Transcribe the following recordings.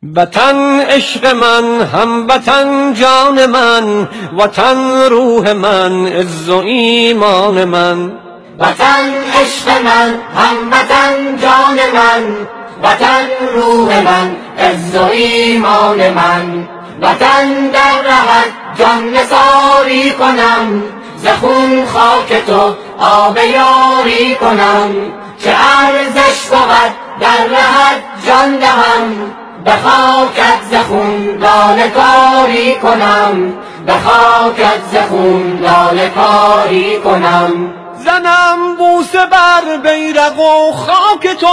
وطن عشق من، هموطن جان من، وطن روح من، عز و ایمان من. وطن عشق من، هموطن جان من، وطن روح من، عز و ایمان من. وطن در رهت جان نثاری کنم، ز خون خاک تو آب یاری کنم. چه ارزش بود در رهت جان دهم، به خاکت ز خون لاله کاری کنم، به خاکت ز خون لاله کاری کنم. زنم بوسه بر بیرق و خاک تو،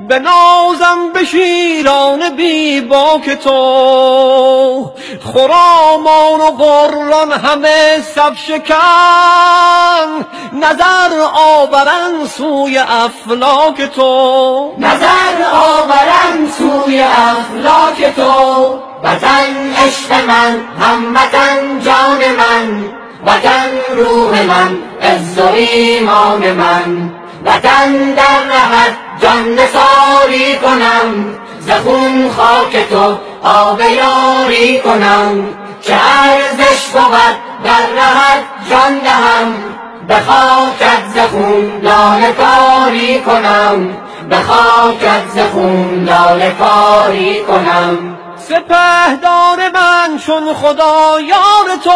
بنازم به شیران بی باک تو. خرامان و غران همه صف شکن، نظر آورند سوی افلاک تو، نظر آورند سوی افلاک تو. وطن عشق من، هموطن جان من، وطن روح من، عز و ایمان من. وطن در رهت جان نثاری کنم، ز خون خاک تو آب یاری کنم. چه ارزش بود در رهت جان دهم، به خاکت ز خون لاله کاری کنم، به خاکت ز خون لاله کاری کنم. سپهدار من چون خدا یار تو،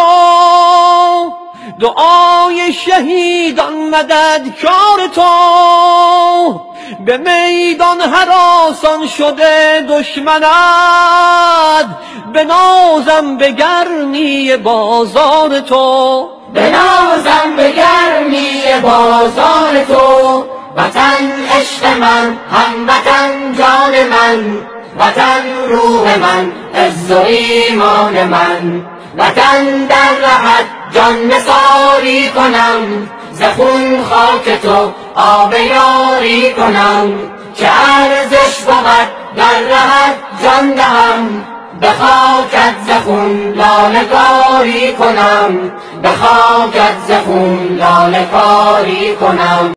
دعای شهیدان مددکار تو. به میدان هراسان شده دشمنت، بنازم به گرمی بازار تو، بنازم به گرمی بازار تو. وطن عشق من، هموطن جان من، وطن روح من، عز و ایمان من. وطن در رهت جان نثاری کنم، ز خون خاک تو آب یاری کنم. چه ارزش بود در رهت جان دهم، به خاکت ز خون لاله کاری کنم، به خاکت ز خون لاله کاری کنم.